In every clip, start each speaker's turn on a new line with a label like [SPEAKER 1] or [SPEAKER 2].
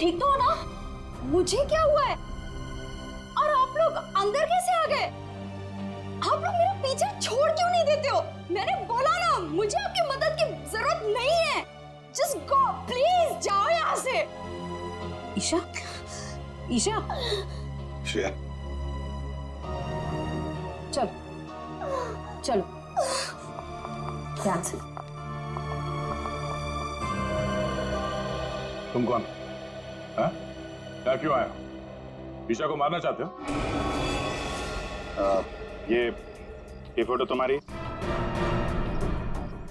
[SPEAKER 1] ठीक तो हो ना? मुझे क्या हुआ है? और आप लोग अंदर कैसे आ गए? आप लोग मेरा पीछे छोड़ क्यों नहीं देते हो? मैंने बोला ना, मुझे आपकी मदद की जरूरत नहीं है। जस्ट गो, प्लीज जाओ यहाँ से। ईशा, ईशा,
[SPEAKER 2] श्रेया,
[SPEAKER 1] चलो चलो ध्यान से।
[SPEAKER 2] तुम कौन? हाँ? क्या क्यों आया? ईशा को मारना चाहते हो? ये फोटो तुम्हारी?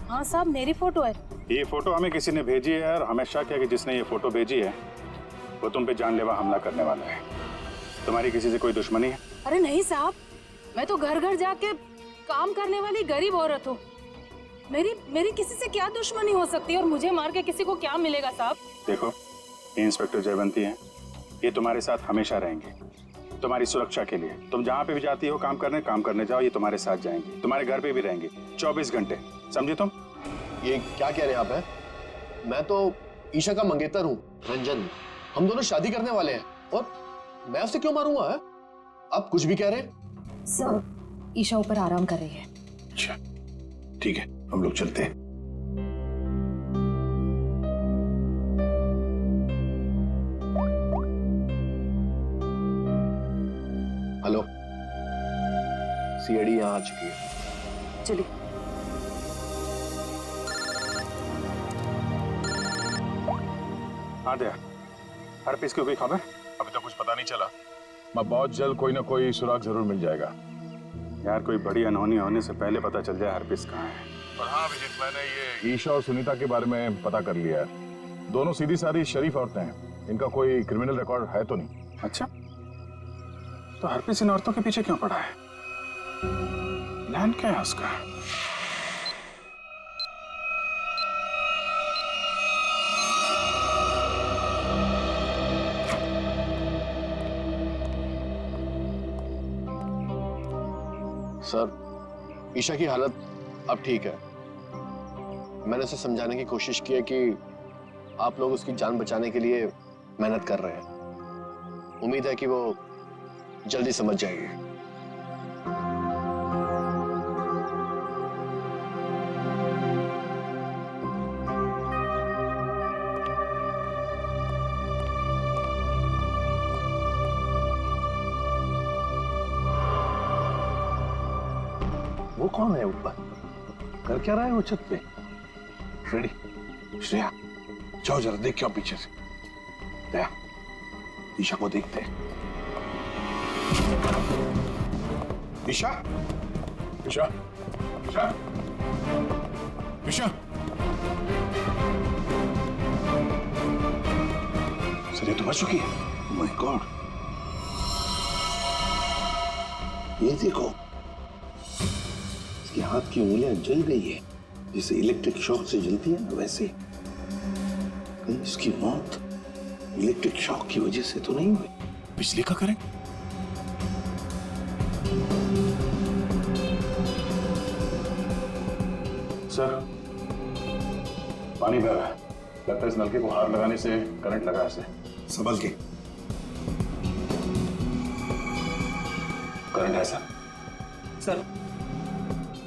[SPEAKER 1] हाँ साहब, मेरी फोटो है।
[SPEAKER 2] ये फोटो हमें किसी ने भेजी है और हमें शक है कि जिसने ये फोटो भेजी है वो तुम पे जानलेवा हमला करने वाला है। तुम्हारी किसी से कोई दुश्मनी है?
[SPEAKER 1] अरे नहीं साहब, मैं तो घर घर जाके काम करने वाली गरीब औरत हूँ। मेरी किसी से क्या दुश्मनी हो सकती है और मुझे मार के किसी को क्या मिलेगा साहब?
[SPEAKER 2] देखो, ये इंस्पेक्टर जयवंती हैं, ये तुम्हारे साथ हमेशा रहेंगे, तुम्हारी सुरक्षा के लिए। तुम जहाँ पे भी जाती हो काम करने जाओ, ये तुम्हारे साथ जाएंगे, तुम्हारे घर पे भी रहेंगे 24 घंटे, समझे तुम?
[SPEAKER 3] ये क्या कह रहे हैं आप? हैं? मैं तो ईशा का मंगेतर हूँ, रंजन। हम दोनों शादी करने वाले हैं और मैं उसे क्यों मारूंगा? है? आप कुछ भी कह रहे हैं?
[SPEAKER 1] सर, ईशा ऊपर आराम कर रही है।
[SPEAKER 2] अच्छा, ठीक है, हम लोग चलते हैं।
[SPEAKER 3] हेलो, सीआईडी यहाँ आ चुकी है।
[SPEAKER 1] चलिए।
[SPEAKER 2] हाँ दया, हर पीस की कोई खबर?
[SPEAKER 4] अभी तो कुछ पता नहीं चला, मैं बहुत जल्द कोई ना कोई सुराग जरूर मिल जाएगा।
[SPEAKER 2] यार, कोई बड़ी अनहोनी होने से पहले पता चल जाए हर पीस कहाँ है।
[SPEAKER 4] पर हाँ अभिजीत, मैंने ये ईशा और सुनीता के बारे में पता कर लिया है। दोनों सीधी सादी शरीफ औरतें हैं, इनका कोई क्रिमिनल रिकॉर्ड है तो नहीं।
[SPEAKER 2] अच्छा, तो हर पीस इन औरतों के पीछे क्यों पड़ा है? प्लान क्या है उसका?
[SPEAKER 3] सर, ईशा की हालत अब ठीक है। मैंने उसे समझाने की कोशिश की है कि आप लोग उसकी जान बचाने के लिए मेहनत कर रहे हैं। उम्मीद है कि वो जल्दी समझ जाएगी।
[SPEAKER 5] वो कौन है ऊपर? कर क्या रहा है वो छत पे? फ्रेडी, श्रेया, जाओ जरा देख क्या पीछे से। दया, ईशा को देखते हैं। ईशा,
[SPEAKER 4] ईशा, ईशा, ईशा,
[SPEAKER 5] सर ये तो मर चुकी है। ओह माय गॉड, ये देखो, इसके हाथ की उंगलियां जल गई है, जैसे इलेक्ट्रिक शॉक से जलती है ना, वैसे। कहीं इसकी मौत इलेक्ट्रिक शॉक की वजह से तो नहीं हुई?
[SPEAKER 4] बिजली का करंट?
[SPEAKER 2] सर, पानी बह रहा है, लगता है इस नलके को हाथ लगाने से करंट लगा इसे।
[SPEAKER 5] संभल के।
[SPEAKER 2] करंट है सर।
[SPEAKER 6] सर,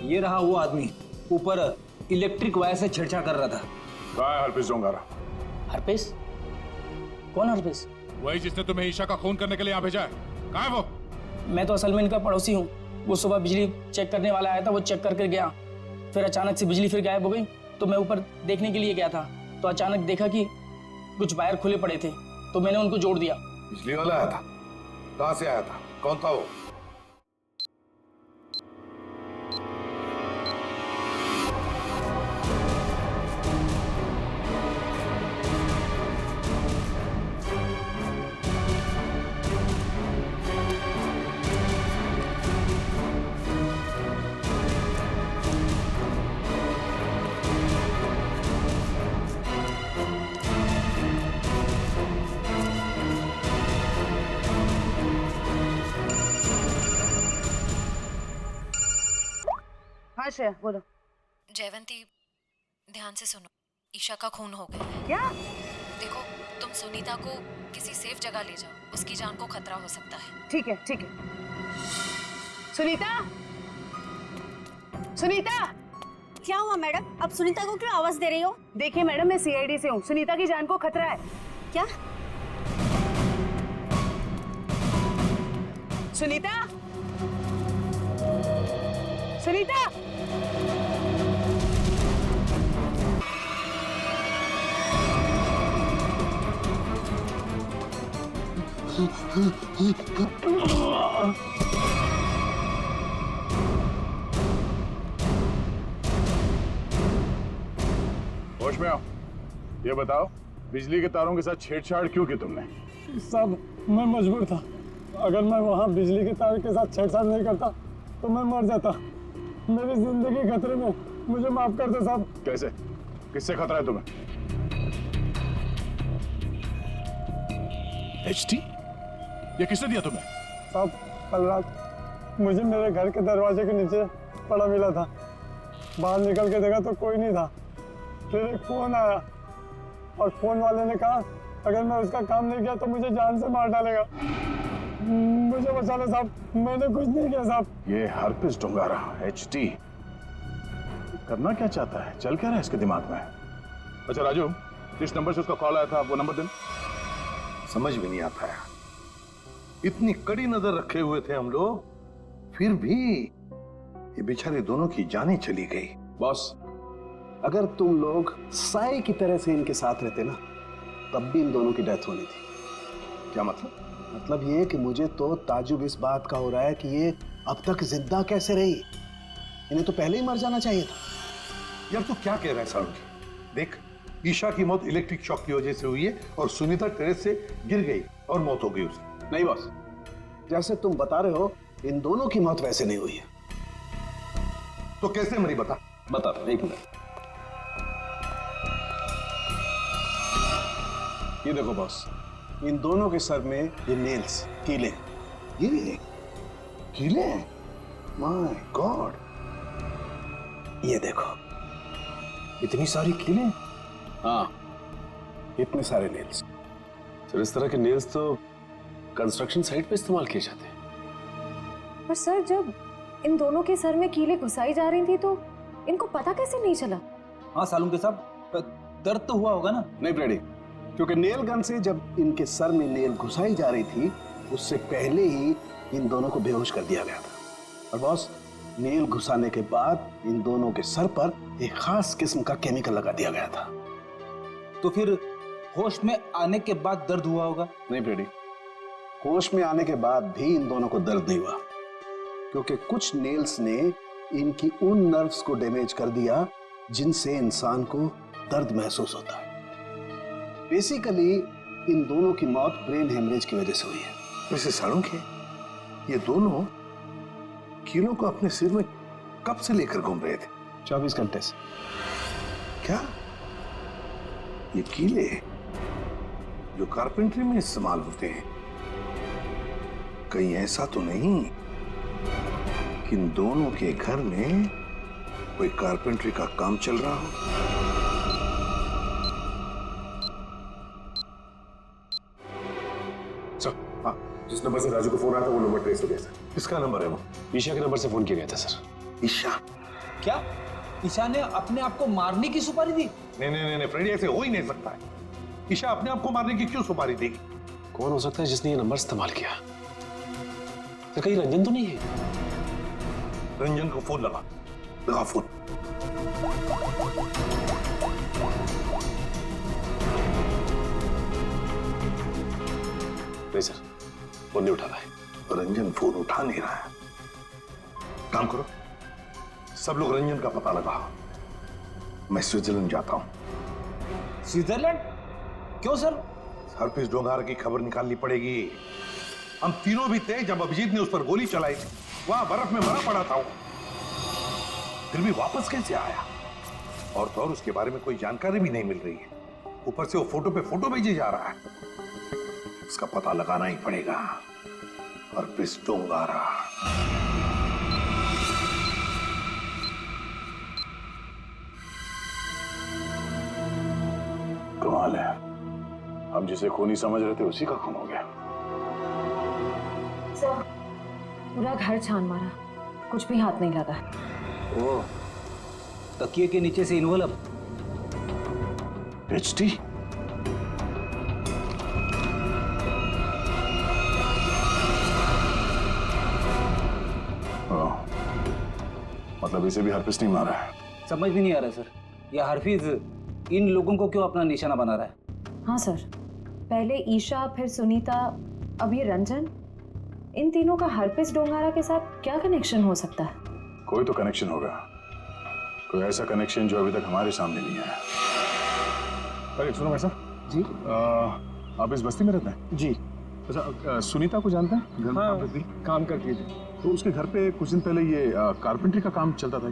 [SPEAKER 6] ये रहा वो आदमी, ऊपर इलेक्ट्रिक वायर से छेड़छाड़ कर रहा था।
[SPEAKER 2] कहाँ है हरपीस डोंगारा?
[SPEAKER 6] हरपेश? कौन हरपेश?
[SPEAKER 4] वही जिसने तुम्हें ईशा का खून करने के लिए यहाँ भेजा है। कहाँ है वो?
[SPEAKER 6] मैं तो असल में इनका पड़ोसी हूँ। वो सुबह बिजली चेक करने वाला आया था, वो चेक करके गया, फिर अचानक से बिजली फिर गायब हो गई, तो मैं ऊपर देखने के लिए गया था, तो अचानक देखा कि कुछ वायर खुले पड़े थे, तो मैंने उनको जोड़ दिया।
[SPEAKER 5] बिजली वाला आया था? कहाँ से आया था? कौन था वो?
[SPEAKER 1] हाँ श्रेया, बोलो।
[SPEAKER 7] जयवंती, ध्यान से सुनो, ईशा का खून हो गया है।
[SPEAKER 1] क्या?
[SPEAKER 7] देखो, तुम सुनीता को किसी सेफ जगह ले जाओ, उसकी जान को खतरा हो सकता है।
[SPEAKER 8] ठीक है, ठीक है। सुनीता, सुनीता।
[SPEAKER 1] क्या हुआ मैडम? अब सुनीता को क्यों आवाज दे रही हो?
[SPEAKER 8] देखिए मैडम, मैं सीआईडी से हूँ। सुनीता की जान को खतरा है।
[SPEAKER 1] क्या?
[SPEAKER 8] सुनीता, सुनीता।
[SPEAKER 4] होश में आओ। ये बताओ, बिजली के तारों के साथ छेड़छाड़ क्यों की तुमने?
[SPEAKER 9] साहब, मैं मजबूर था। अगर मैं वहाँ बिजली के तार के साथ छेड़छाड़ नहीं करता तो मैं मर जाता। मेरी जिंदगी खतरे में, मुझे माफ कर दो साहब।
[SPEAKER 4] कैसे? किससे खतरा है तुम्हें? एचटी? ये किसने दिया तुम्हें?
[SPEAKER 9] साहब, कल रात मुझे मेरे घर के दरवाजे के नीचे पड़ा मिला था। बाहर निकल के देखा तो कोई नहीं था। फिर एक फोन आया और फोन वाले ने कहा अगर मैं उसका काम नहीं किया तो मुझे जान से मार डालेगा। मुझे बचा लो साहब, मैंने कुछ नहीं किया साहब।
[SPEAKER 4] ये हरपिस डोंगारा एचटी करना क्या चाहता है? चल क्या रहा है इसके दिमाग में? अच्छा राजू, जिस नंबर से उसका कॉल आया था वो नंबर देना।
[SPEAKER 5] समझ में नहीं आता है, इतनी कड़ी नजर रखे हुए थे हम लोग, फिर भी ये बेचारे दोनों की जानें चली गई।
[SPEAKER 10] बॉस, अगर तुम लोग साई की तरह से इनके साथ रहते ना, तब भी इन दोनों की डेथ होनी थी।
[SPEAKER 5] क्या मतलब?
[SPEAKER 10] मतलब ये कि मुझे तो ताजुब इस बात का हो रहा है कि ये अब तक जिंदा कैसे रही। इन्हें तो पहले ही मर जाना चाहिए था।
[SPEAKER 5] यार तू क्या कह रहा है सालुंकी? देख, ईशा की मौत इलेक्ट्रिक शॉक की वजह से हुई है और सुनीता टेरेस से गिर गई और मौत हो गई उसकी।
[SPEAKER 10] नहीं बॉस, जैसे तुम बता रहे हो इन दोनों की मौत वैसे नहीं हुई है।
[SPEAKER 5] तो कैसे मरी बता?
[SPEAKER 10] बता, एक मिनट। ये देखो बॉस, इन दोनों के सर में ये नेल्स, कीले।
[SPEAKER 5] ये कीले? माय गॉड,
[SPEAKER 10] ये देखो,
[SPEAKER 5] इतनी सारी कीले?
[SPEAKER 10] हाँ, इतने सारे नेल्स।
[SPEAKER 3] सर, इस तरह के नेल्स तो कंस्ट्रक्शन साइट पे इस्तेमाल किए जाते हैं।
[SPEAKER 11] पर सर, जब इन दोनों के सर में कीलें घुसाई जा रही थी तो इनको पता कैसे नहीं चला?
[SPEAKER 12] हाँ सालुंके साहब, दर्द तो हुआ होगा ना?
[SPEAKER 10] नहीं फ्रेडी, क्योंकि नेल गन से जब इनके सर में नेल घुसाई जा रही थी उससे पहले ही इन दोनों को बेहोश कर दिया गया था। और बॉस, नेल घुसाने के बाद इन दोनों के सर पर एक खास किस्म का केमिकल लगा दिया गया था।
[SPEAKER 12] तो फिर होश में आने के बाद दर्द हुआ होगा?
[SPEAKER 10] नहीं फ्रेडी, होश में आने के बाद भी इन दोनों को दर्द नहीं हुआ, क्योंकि कुछ नेल्स ने इनकी उन नर्व्स को डैमेज कर दिया जिनसे इंसान को दर्द महसूस होता है। बेसिकली इन दोनों की मौत ब्रेन हेमरेज की वजह से हुई है।
[SPEAKER 5] वैसे सालुंकी, ये दोनों कीलों को अपने सिर में कब से लेकर घूम रहे थे?
[SPEAKER 10] 24 घंटे से।
[SPEAKER 5] क्या ये कीले जो कारपेंट्री में इस्तेमाल होते हैं, कहीं ऐसा तो नहीं कि इन दोनों के घर में कोई कारपेंट्री का काम चल रहा हो?
[SPEAKER 4] हाँ, जिस नंबर से राजू को फोन आया था वो नंबर ट्रेस हो गया सर।
[SPEAKER 5] किसका नंबर है वो?
[SPEAKER 3] ईशा के नंबर से फोन किया गया था सर।
[SPEAKER 5] ईशा?
[SPEAKER 12] क्या ईशा ने अपने आप को मारने की सुपारी दी?
[SPEAKER 5] नहीं नहीं नहीं, फ्रेडी, ऐसे हो ही नहीं सकता है। ईशा अपने आप को मारने की क्यों सुपारी देगी?
[SPEAKER 3] कौन हो सकता है जिसने ये नंबर इस्तेमाल किया? तो कहीं रंजन तो नहीं है?
[SPEAKER 5] रंजन को फोन लगा, लगा फोन।
[SPEAKER 3] नहीं सर, फोन नहीं उठा रहा है।
[SPEAKER 5] रंजन फोन उठा नहीं रहा है। काम करो, सब लोग रंजन का पता लगाओ। मैं स्विट्जरलैंड जाता हूं।
[SPEAKER 12] स्विट्जरलैंड? क्यों सर?
[SPEAKER 5] हरपिस डोंगारा की खबर निकालनी पड़ेगी। हम तीनों भी थे जब अभिजीत ने उस पर गोली चलाई थी। वहां बर्फ में मरा पड़ा था वो, फिर भी वापस कैसे आया? और तो और उसके बारे में कोई जानकारी भी नहीं मिल रही है। ऊपर से वो फोटो पे फोटो भेजे जा रहा है। उसका पता लगाना ही पड़ेगा। हरपिस डोंगारा।
[SPEAKER 4] कमाल है, हम जिसे खूनी समझ रहे थे उसी का खून हो गया।
[SPEAKER 11] सर, पूरा घर छान मारा, कुछ भी हाथ नहीं लगा।
[SPEAKER 12] ओह, तकिए के नीचे से इन्वॉल्व।
[SPEAKER 4] एचटी, मतलब इसे भी हरपिस नहीं मारा है।
[SPEAKER 12] समझ भी नहीं आ रहा सर, यह हरफीज इन लोगों को क्यों अपना निशाना बना रहा है?
[SPEAKER 11] हाँ सर, पहले ईशा, फिर सुनीता, अब ये रंजन। इन तीनों का हरपिस डोंगारा के साथ क्या कनेक्शन हो सकता है?
[SPEAKER 4] कोई तो कनेक्शन होगा, कोई ऐसा कनेक्शन जो अभी तक हमारे सामने नहीं आया। अरे सुनो भाई साहब जी, आप इस बस्ती में रहते हैं?
[SPEAKER 9] जी।
[SPEAKER 4] अच्छा, सुनीता को जानते हैं? घर में काम करती?
[SPEAKER 9] काम करती थी।
[SPEAKER 4] तो उसके घर पे कुछ दिन पहले ये कारपेंटरी का काम चलता था।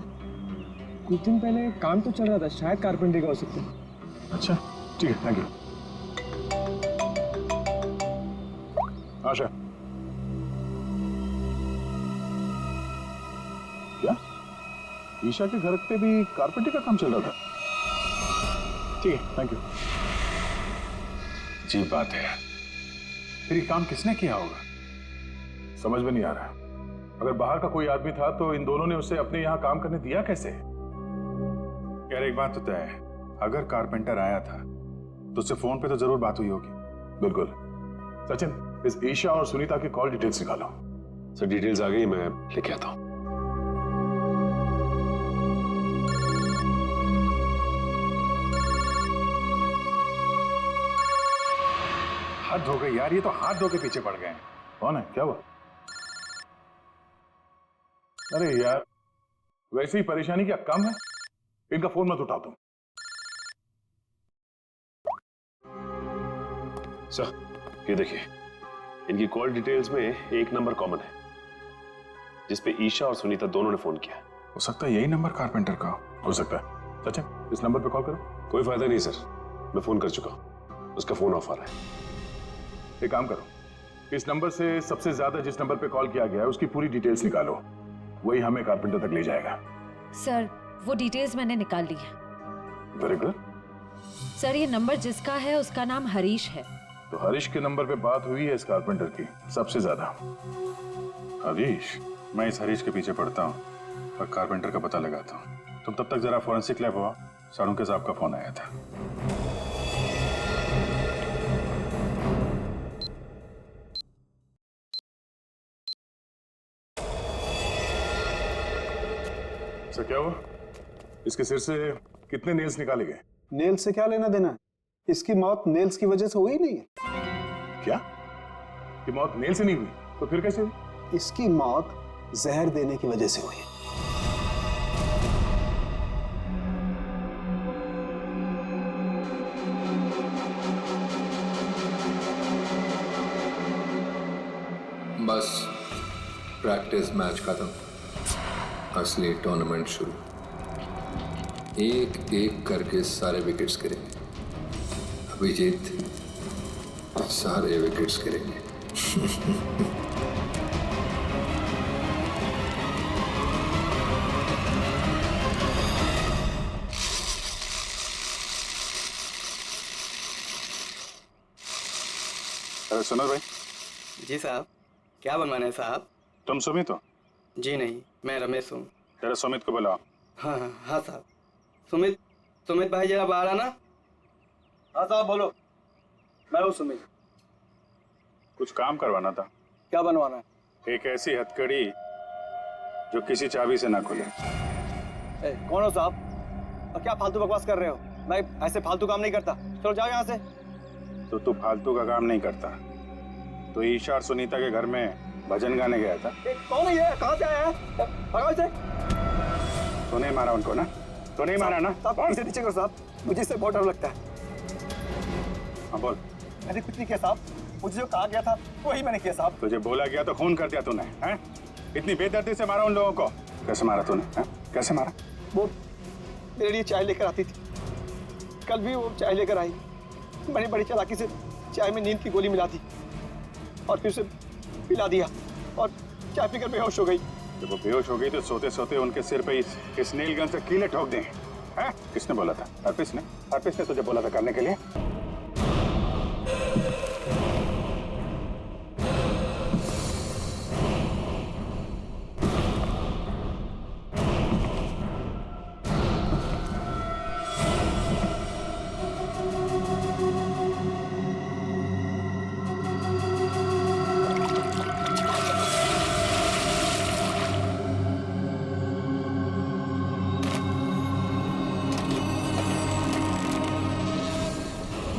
[SPEAKER 9] कुछ दिन पहले काम तो चल रहा था, शायद कारपेंटरी का हो सकता है।
[SPEAKER 4] अच्छा ठीक है, थैंक यू। आशा, क्या ईशा के घर पे भी कारपेंटरी का काम चल रहा था? ठीक है, थैंक यू। अजीब बात है, फिर ये काम किसने किया होगा, समझ में नहीं आ रहा। अगर बाहर का कोई आदमी था तो इन दोनों ने उसे अपने यहाँ काम करने दिया कैसे? यार एक बात तो तय है, अगर कारपेंटर आया था तो उससे फोन पे तो जरूर बात हुई होगी। बिल्कुल। सचिन, इस ईशा और सुनीता की कॉल डिटेल्स निकालो।
[SPEAKER 3] सर डिटेल्स आ गई, मैं लेके आता हूँ।
[SPEAKER 4] हाथ धो गए यार, ये तो हाथ धो के पीछे पड़ गए हैं। कौन है, क्या हुआ? अरे यार, वैसे ही परेशानी क्या कम है? इनका फोन मत उठाओ तुम।
[SPEAKER 3] सर ये देखिए, इनकी कॉल डिटेल्स में एक नंबर कॉमन है जिसपे ईशा और सुनीता दोनों ने फोन किया।
[SPEAKER 4] हो सकता है यही नंबर कारपेंटर का हो सकता है। सचिन, इस नंबर पे कॉल करो।
[SPEAKER 3] कोई फायदा नहीं सर, मैं फोन कर चुका हूं, उसका फोन ऑफ आ रहा है।
[SPEAKER 4] एक काम करो, इस नंबर से सबसे ज्यादा जिस नंबर पे कॉल किया गया है उसकी पूरी डिटेल्स निकालो, वही हमें कारपेंटर तक ले जाएगा।
[SPEAKER 7] सर वो डिटेल्स मैंने निकाल ली है।
[SPEAKER 4] Very good.
[SPEAKER 7] सर ये नंबर जिसका है उसका नाम हरीश है।
[SPEAKER 4] तो हरीश के नंबर पे बात हुई है इस कारपेंटर की सबसे ज्यादा। हरीश,
[SPEAKER 2] मैं इस हरीश के पीछे पड़ता हूँ और कारपेंटर का पता लगाता हूँ। तुम तब तक जरा फॉरेंसिक लैब हुआ, सारुंके साहब का फोन आया था।
[SPEAKER 4] सर क्या हुआ? इसके सिर से कितने नेल्स निकाले गए?
[SPEAKER 10] नेल से क्या लेना देना है? इसकी मौत नेल्स की वजह से हुई नहीं है।
[SPEAKER 4] क्या? ये मौत नेल से नहीं हुई तो फिर कैसे हुई?
[SPEAKER 10] इसकी मौत जहर देने की वजह से हुई है।
[SPEAKER 13] बस प्रैक्टिस मैच खत्म, असली टूर्नामेंट शुरू। एक एक करके सारे विकेट्स गिरेंगे। अभिजीत, सारे विकेट्स गिरेंगे।
[SPEAKER 2] अरे सुनो भाई।
[SPEAKER 14] जी साहब, क्या बनवाना है साहब?
[SPEAKER 2] तुम सुमित हो?
[SPEAKER 14] जी नहीं, मैं रमेश हूँ।
[SPEAKER 2] जरा सुमित को बुलाओ।
[SPEAKER 14] हाँ हाँ हाँ साहब। सुमित भाई जरा बाहर आना। हाँ साहब बोलो। मैं हूँ सुमित।
[SPEAKER 2] कुछ काम करवाना था।
[SPEAKER 14] क्या बनवाना है?
[SPEAKER 2] एक ऐसी हथकड़ी जो किसी चाबी से ना खुले।
[SPEAKER 14] कौन हो साहब और क्या फालतू बकवास कर रहे हो? मैं ऐसे फालतू काम नहीं करता। चलो जाओ यहाँ से।
[SPEAKER 2] तो तू फालतू का काम नहीं करता तो ईशा और सुनीता के घर में भजन गाने गया था।
[SPEAKER 14] कौन है ये? कहाँ से आया है? भगाओ इसे।
[SPEAKER 2] तो नहीं मारा उनको ना? तो नहीं मारा ना?
[SPEAKER 14] साहब इसे नीचे करो साहब, मुझे इससे बहुत डर लगता है।
[SPEAKER 2] हाँ बोल।
[SPEAKER 14] मैंने कुछ नहीं किया साहब, मुझे जो कहा गया था वही मैंने किया साहब।
[SPEAKER 2] तुझे बोला गया तो खून कर दिया तूने, हैं? इतनी बेदर्दी से मारा उन लोगों को। कैसे मारा तूने, हैं? कैसे मारा?
[SPEAKER 14] वो मेरे लिए चाय लेकर आती थी, कल भी वो चाय लेकर आई। मैंने बड़ी चालाकी से चाय में नींद की गोली मिला दी और फिर उसे पिला दिया और चाय पीकर बेहोश हो गई।
[SPEAKER 2] जब वो बेहोश हो गई तो सोते सोते उनके सिर पे इस नील गन से कीले ठोक दें, हैं? किसने बोला था? हरपिस ने तुझे बोला था करने के लिए?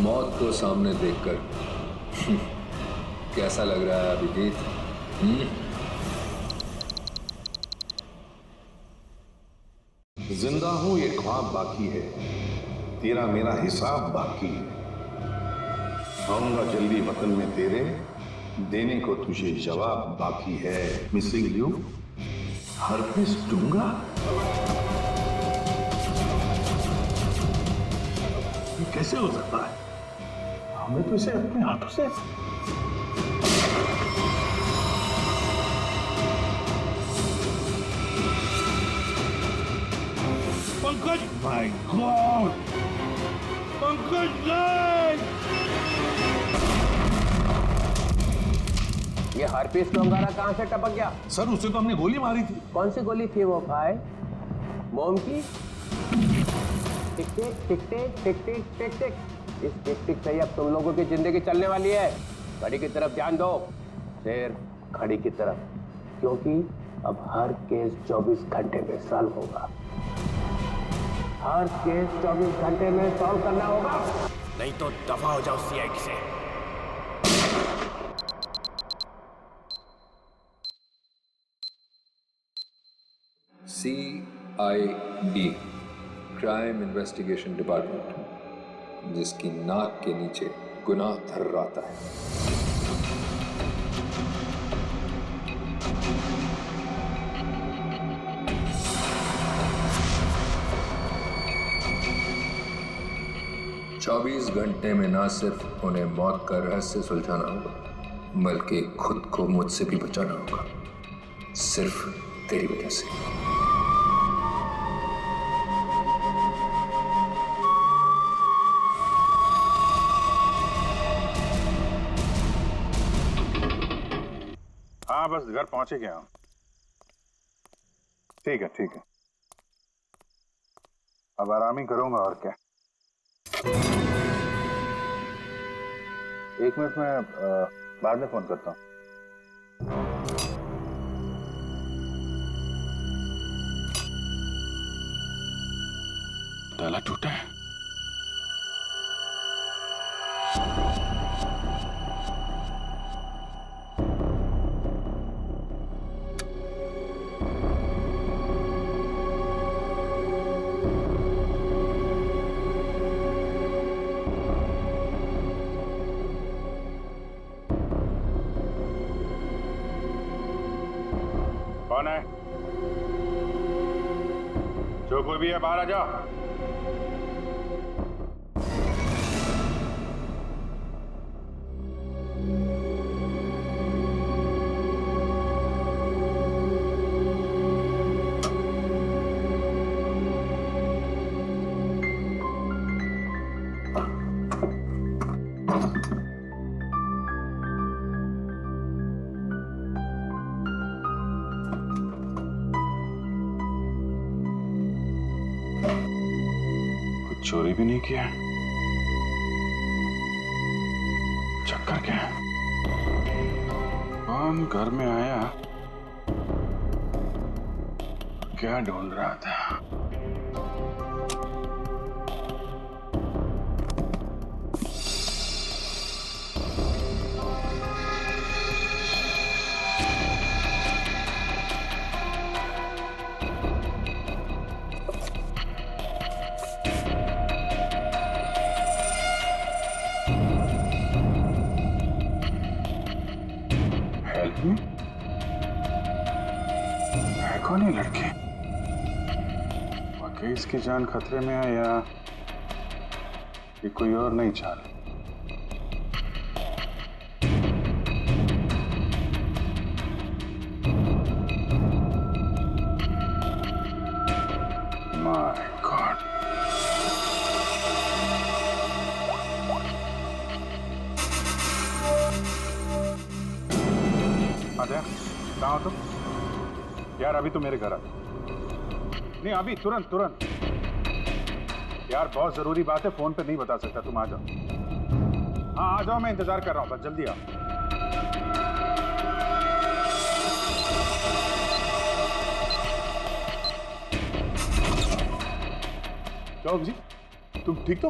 [SPEAKER 13] मौत को सामने देखकर कैसा लग रहा है अभिजीत?
[SPEAKER 5] जिंदा हूं ये ख्वाब बाकी है, तेरा मेरा हिसाब बाकी है। आऊंगा जल्दी वतन में तेरे, देने को तुझे जवाब बाकी है। मिसिंग यू, हरपिस दूंगा। ये कैसे हो सकता है? हमें तो इसे अपने हाथों से पंकज, माय गॉड, पंकज नहीं!
[SPEAKER 15] ये हरपीस डोंगारा कहाँ से टपक गया?
[SPEAKER 5] सर उसे तो हमने गोली मारी थी।
[SPEAKER 15] कौन सी गोली थी वो भाई? मोम की? टिक टिक टिक टिक टिक टिक टिक टिक। इस टिक टिक से ही अब तुम लोगों की जिंदगी चलने वाली है। घड़ी की तरफ ध्यान दो शेर, घड़ी की तरफ, क्योंकि अब हर केस 24 घंटे में सॉल्व होगा। हर केस 24 घंटे में सॉल्व करना होगा, नहीं तो दफा हो जाओ सीआईडी से।
[SPEAKER 13] CID, क्राइम इन्वेस्टिगेशन डिपार्टमेंट, जिसकी नाक के नीचे गुनाह थर्राता है। चौबीस घंटे में ना सिर्फ उन्हें मौत का रहस्य सुलझाना होगा, बल्कि खुद को मुझसे भी बचाना होगा, सिर्फ तेरी वजह से।
[SPEAKER 2] हाँ बस घर पहुंचे गया हूं। ठीक है ठीक है, अब आराम ही करूंगा और क्या। एक मिनट में बाद में फोन करता हूं। ताला टूटा है। कौन है? जो कोई भी है बाहर आ जाओ। चोरी भी नहीं किया, चक्कर क्या है? कौन घर में आया, क्या ढूंढ रहा था? है कौन ये लड़के? वाकई इसकी जान खतरे में है या ये कोई और नहीं चाल? माय गॉड, आजा, कहाँ हो तुम? यार अभी तो मेरे घर आ। नहीं अभी तुरंत तुरंत। यार बहुत जरूरी बात है, फोन पे नहीं बता सकता, तुम आ जाओ। हाँ आ जाओ, मैं इंतजार कर रहा हूँ, बस जल्दी आओ।
[SPEAKER 5] क्या जी, तुम ठीक तो?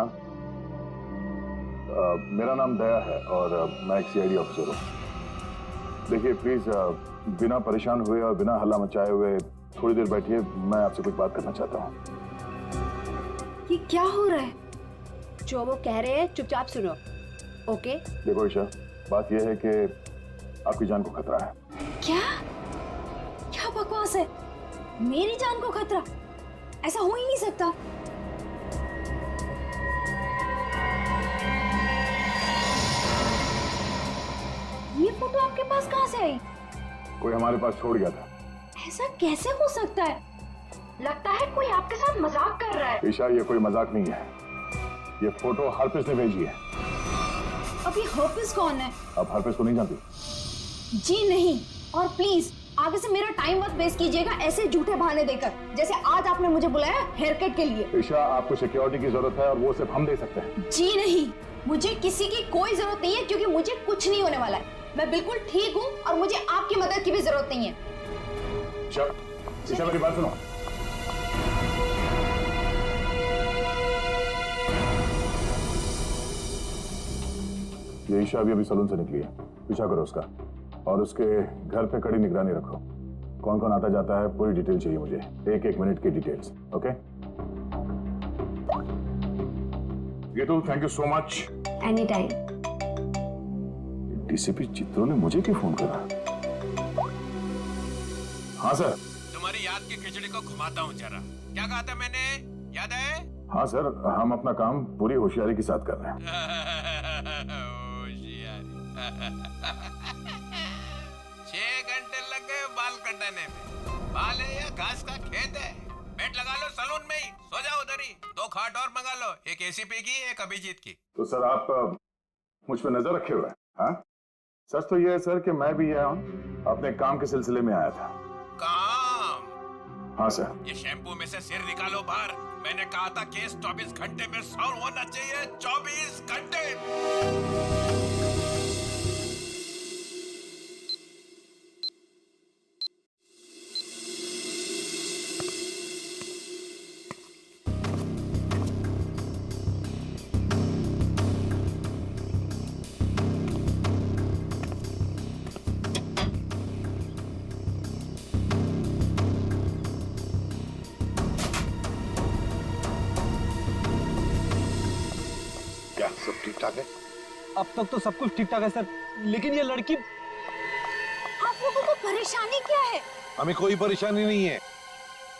[SPEAKER 4] मैम। मेरा नाम दया है और मैं एक सीआईडी ऑफिसर हूँ। देखिए प्लीज बिना परेशान हुए और बिना हल्ला मचाए हुए थोड़ी देर बैठिए, मैं आपसे कुछ बात करना चाहता हूँ।
[SPEAKER 1] ये क्या हो रहा है?
[SPEAKER 7] जो वो कह रहे हैं चुपचाप सुनो, ओके?
[SPEAKER 4] देखो ईशा, बात यह है कि आपकी जान को खतरा है।
[SPEAKER 1] क्या क्या बकवास है? मेरी जान को खतरा? ऐसा हो ही नहीं सकता। ये फोटो आपके पास कहां से आई?
[SPEAKER 4] कोई हमारे पास छोड़ गया था।
[SPEAKER 1] ऐसा कैसे हो सकता है? लगता है कोई आपके साथ मजाक कर रहा है।
[SPEAKER 4] ईशा, ये कोई मजाक नहीं है, ये फोटो हरप्रीत ने भेजी है।
[SPEAKER 1] अभी हरप्रीत कौन है?
[SPEAKER 4] आप हरप्रीत को नहीं जानती?
[SPEAKER 1] जी नहीं, और प्लीज आगे से मेरा टाइम मत वेस्ट कीजिएगा ऐसे झूठे बहाने देकर, जैसे आज आपने मुझे बुलाया हेयर कट के लिए।
[SPEAKER 4] ईशा, आपको सिक्योरिटी की जरूरत है और वो सिर्फ हम दे सकते हैं।
[SPEAKER 1] जी नहीं, मुझे किसी की कोई जरूरत नहीं है, क्योंकि मुझे कुछ नहीं होने वाला है। मैं बिल्कुल ठीक हूँ और मुझे आपकी मदद की भी जरूरत नहीं है।
[SPEAKER 4] ईशा, मेरी बात सुनो। ये ईशा अभी सलून से निकली है, पीछा करो उसका और उसके घर पे कड़ी निगरानी रखो। कौन कौन आता जाता है पूरी डिटेल चाहिए मुझे, एक एक मिनट की डिटेल्स। ओके गेटू, thank you so much.
[SPEAKER 1] Any time.
[SPEAKER 4] DCP चित्रों ने मुझे क्यों फोन करा? हाँ सर।
[SPEAKER 15] तुम्हारी याद की खिचड़ी को घुमाता हूँ जरा। क्या कहा था मैंने, याद है?
[SPEAKER 4] हाँ सर, हम अपना काम पूरी होशियारी के साथ कर रहे हैं।
[SPEAKER 15] 6 घंटे लग गए बाल कटाने में। बाल है या घास का खेत है? बेड लगा लो सलून में ही, सो जाओ उधर ही। 2 खाट और मंगा लो, एक एसीपी की, एक अभिजीत की।
[SPEAKER 4] तो सर आप मुझ पर नजर रखे हुए हैं? हाँ, सच तो ये है सर कि मैं भी यहाँ अपने काम के सिलसिले में आया था।
[SPEAKER 15] काम?
[SPEAKER 4] हाँ सर।
[SPEAKER 15] ये शैम्पू में से सिर निकालो बाहर। मैंने कहा था केस 24 घंटे में सॉल्व होना चाहिए। 24 घंटे।
[SPEAKER 5] सब ठीक ठाक है?
[SPEAKER 14] अब तक तो सब कुछ ठीक ठाक है सर, लेकिन ये लड़की।
[SPEAKER 1] आप लोगों को परेशानी क्या है?
[SPEAKER 5] हमें कोई परेशानी नहीं है,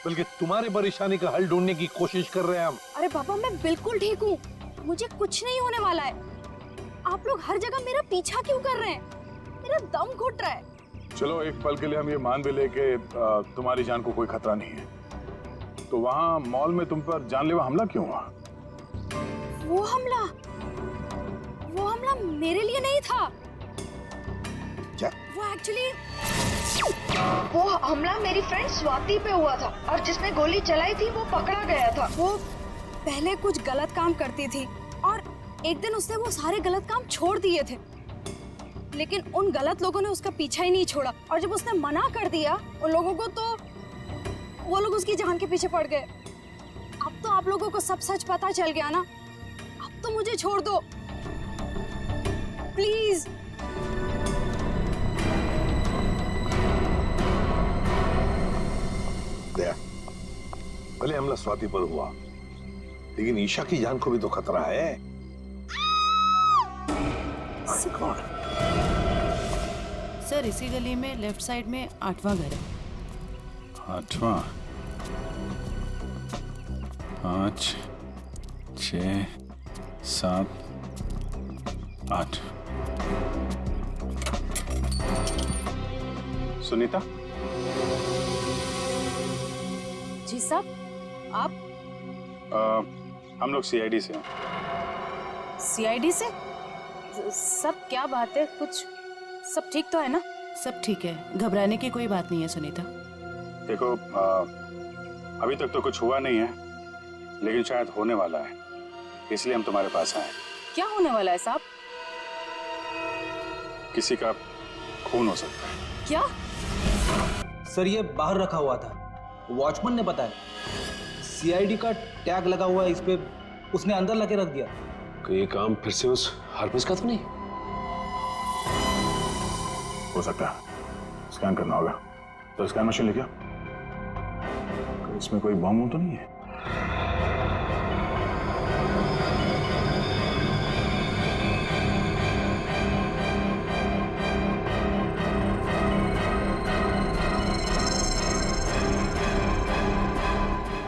[SPEAKER 5] बल्कि तुम्हारी परेशानी का हल ढूंढने की कोशिश कर रहे हैं हम।
[SPEAKER 1] अरे पापा, मैं बिल्कुल ठीक हूँ, मुझे कुछ नहीं होने वाला है। आप लोग हर जगह मेरा पीछा क्यों कर रहे हैं? मेरा दम घुट रहा है।
[SPEAKER 4] चलो एक पल के लिए हम ये मान भी ले कि तुम्हारी जान को कोई खतरा नहीं है, तो वहाँ मॉल में तुम पर जानलेवा हमला क्यों हुआ?
[SPEAKER 1] वो हमला मेरे लिए नहीं था।
[SPEAKER 5] क्या?
[SPEAKER 1] वो हमला मेरी फ्रेंड स्वाति पे हुआ था, और जिसने गोली चलाई थी वो पकड़ा गया था। वो पहले कुछ गलत काम करती थी और एक दिन उसने वो सारे गलत काम छोड़ दिए थे, लेकिन उन गलत लोगों ने उसका पीछा ही नहीं छोड़ा, और जब उसने मना कर दिया उन लोगों को, तो वो लोग उसकी जान के पीछे पड़ गए। अब तो आप लोगों को सब सच पता चल गया ना, अब तो मुझे छोड़ दो प्लीज।
[SPEAKER 5] दया, भले हमला स्वाति पर हुआ, लेकिन ईशा की जान को भी तो खतरा है।
[SPEAKER 16] सर इसी गली में लेफ्ट साइड में 8वां घर है।
[SPEAKER 2] 8वां? 5, 6, 7, 8। सुनीता?
[SPEAKER 11] जी साहब, आप?
[SPEAKER 2] हम लोग सीआईडी से हैं।
[SPEAKER 11] सीआईडी से? सब क्या बात है, कुछ सब ठीक तो है ना?
[SPEAKER 16] सब ठीक है, घबराने की कोई बात नहीं है सुनीता।
[SPEAKER 2] देखो अभी तक तो कुछ हुआ नहीं है, लेकिन शायद होने वाला है, इसलिए हम तुम्हारे पास आए।
[SPEAKER 11] क्या होने वाला है साहब?
[SPEAKER 2] किसी का खून हो सकता है।
[SPEAKER 11] क्या?
[SPEAKER 12] सर ये बाहर रखा हुआ था, वॉचमैन ने बताया। सीआईडी का टैग लगा हुआ है इस पे, उसने अंदर लाके रख दिया।
[SPEAKER 3] तो ये काम फिर से उस हर्पिस का तो नहीं?
[SPEAKER 4] हो सकता है, स्कैन करना होगा। तो स्कैन मशीन लेके आओ। इसमें कोई बॉम्ब तो नहीं है?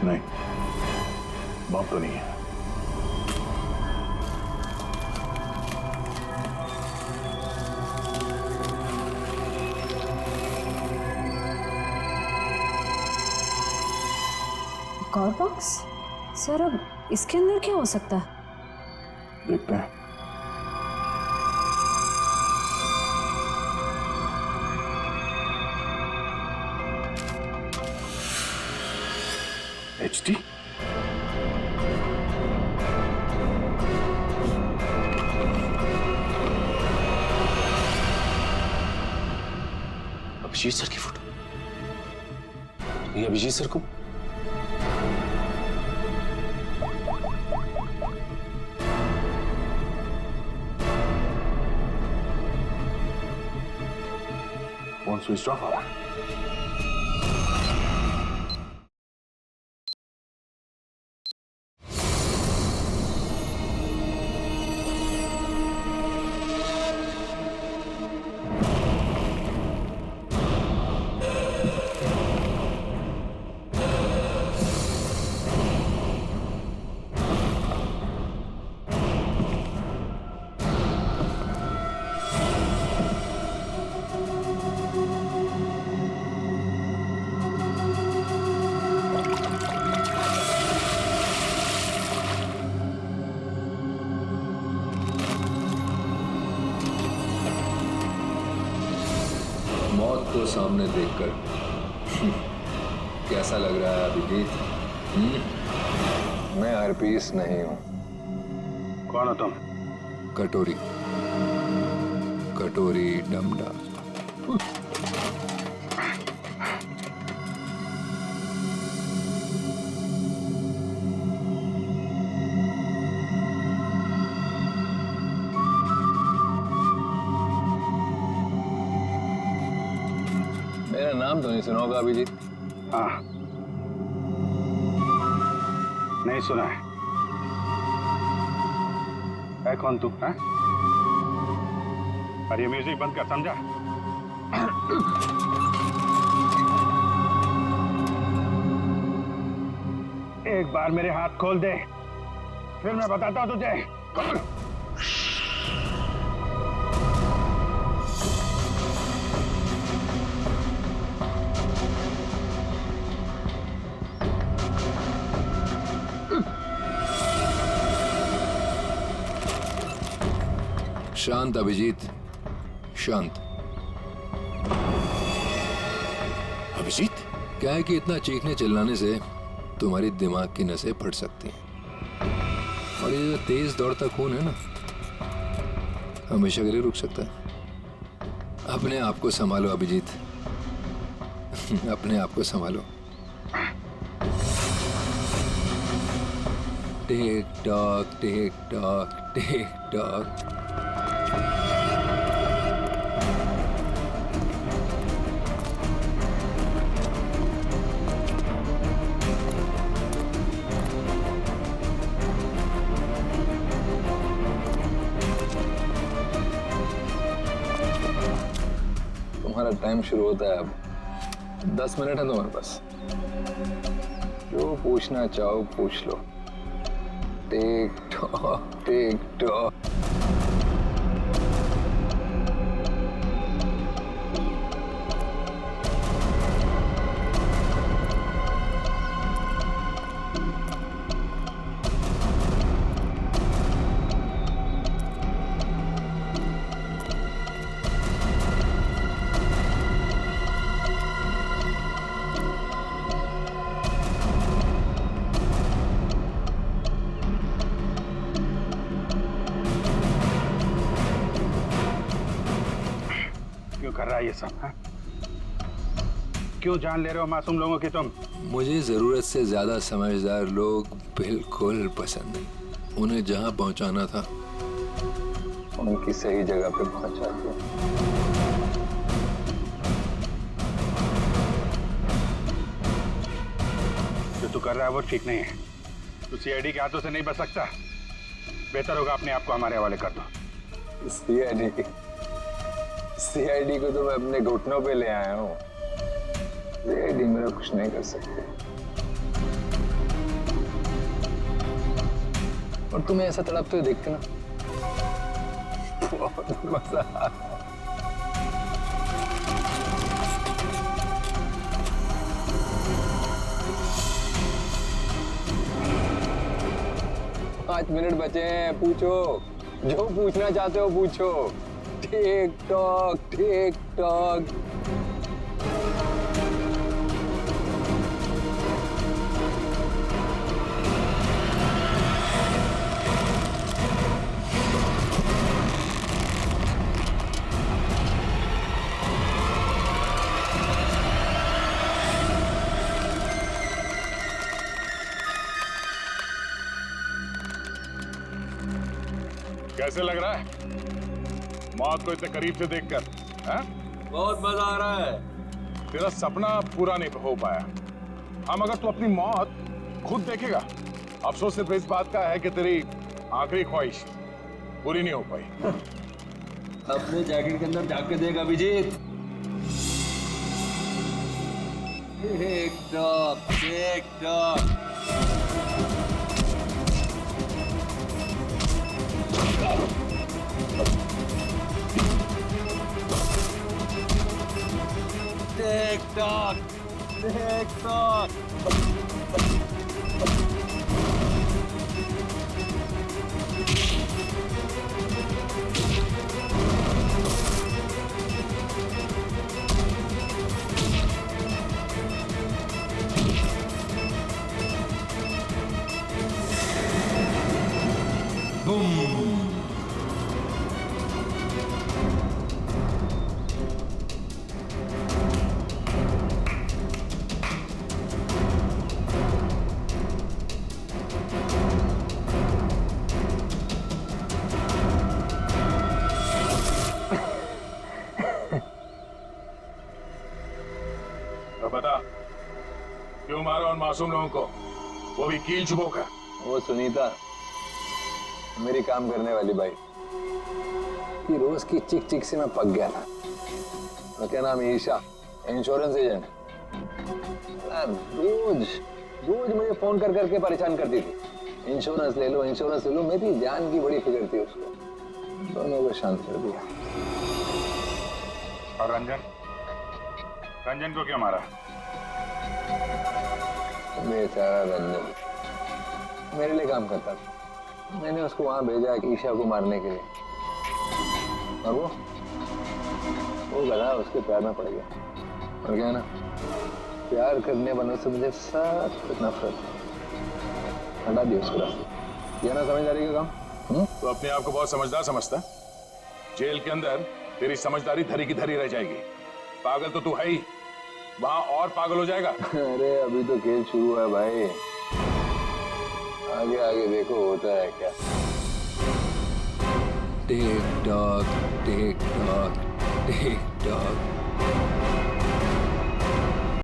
[SPEAKER 4] नहीं, बॉम्ब तो नहीं है।
[SPEAKER 11] एक और बॉक्स? सर अब इसके अंदर क्या हो सकता है?
[SPEAKER 4] देखते हैं। HD?
[SPEAKER 3] अभिजीत सर की फोटो। ये अभिजीत सर को
[SPEAKER 4] फोन स्विच ऑफ आ रहा है।
[SPEAKER 13] मौत को सामने देखकर कैसा लग रहा है अभिजीत? मैं हरपीस नहीं हूं।
[SPEAKER 2] कौन हो तुम?
[SPEAKER 13] कटोरी, कटोरी डमडा। मेरा नाम तो नहीं सुना होगा अभिजीत?
[SPEAKER 2] हाँ, नहीं सुना है। कौन तू है? और ये म्यूजिक बंद कर, समझा? एक बार मेरे हाथ खोल दे, फिर मैं बताता हूं तुझे।
[SPEAKER 13] शांत अभिजीत, शांत।
[SPEAKER 3] अभिजीत?
[SPEAKER 13] क्या है कि इतना चीखने चिल्लाने से तुम्हारी दिमाग की नसें फट सकती हैं, और ये जो तेज दौड़ता खून है ना, हमेशा के लिए रुक सकता है। अपने आप को संभालो अभिजीत, अपने आप को संभालो। Tick tock, TikTok, tick tock. तुम्हारा टाइम शुरू होता है अब। 10 मिनट है तुम्हारे पास, जो पूछना चाहो पूछ लो। Tick tock, tick tock.
[SPEAKER 2] कर रहा है ये सब? है? क्यों जान ले रहे हो मासूम लोगों की तुम?
[SPEAKER 13] मुझे जरूरत से ज्यादा समझदार लोग बिल्कुल पसंद नहीं। उन्हें जहां पहुंचाना था
[SPEAKER 15] उनकी सही जगह पे पहुंचा दिया।
[SPEAKER 2] जो तू कर रहा है वो ठीक नहीं है। तू सीआईडी के हाथों से नहीं बच सकता। बेहतर होगा अपने आप को हमारे हवाले कर दो।
[SPEAKER 15] सीआईडी को तो मैं अपने घुटनों पे ले आया हूँ। सीआईडी मेरा कुछ नहीं कर सकते। और तुम्हें ऐसा तड़पते हुए देखते ना बहुत मजा आता है। 5 मिनट बचे हैं, पूछो जो पूछना चाहते हो पूछो। Tick tock tick tock.
[SPEAKER 4] कैसे लग रहा है मौत को इतने करीब से देखकर?
[SPEAKER 15] बहुत मजा आ रहा है।
[SPEAKER 4] तेरा सपना पूरा नहीं हो पाया। हम अगर तू अपनी मौत खुद देखेगा, अफसोस सिर्फ इस बात का है कि तेरी आखिरी ख्वाहिश पूरी नहीं हो पाई।
[SPEAKER 15] अपने जैकेट के अंदर झांक के देख Abhijit. TikTok TikTok. TikTok, TikTok. Boom.
[SPEAKER 4] बता क्यों मारा उन मासूम लोगों को, वो भी कील चुबो कर?
[SPEAKER 15] वो सुनीता मेरी काम करने वाली बाई की रोज की चिक चिक से मैं पक गया था। उसका नाम ईशा, इंश्योरेंस एजेंट। रोज रोज मुझे फोन कर करके परेशान करती थी। इंश्योरेंस ले लो, इंश्योरेंस ले लो। मेरी जान की बड़ी फिक्र थी उसको। दोनों को शांत कर दिया।
[SPEAKER 2] और रंजन, रंजन को क्यों मारा?
[SPEAKER 15] बेचारा रंजन मेरे लिए काम करता था। मैंने उसको वहां भेजा ईशा को मारने के लिए, और वो गधा उसके पैर में पड़ गया। और क्या है ना, प्यार करने वालों से मुझे सख्त नफरत है। हटा दिया उसको रास्ते। ये ना समझदारी का काम।
[SPEAKER 4] तो अपने आप को बहुत समझदार समझता है। जेल के अंदर तेरी समझदारी धरी की धरी रह जाएगी। पागल तो तू है ही, वहां और पागल हो जाएगा।
[SPEAKER 15] अरे अभी तो खेल शुरू है भाई, आगे आगे देखो होता है क्या।
[SPEAKER 13] Tick tock TikTok tick tock.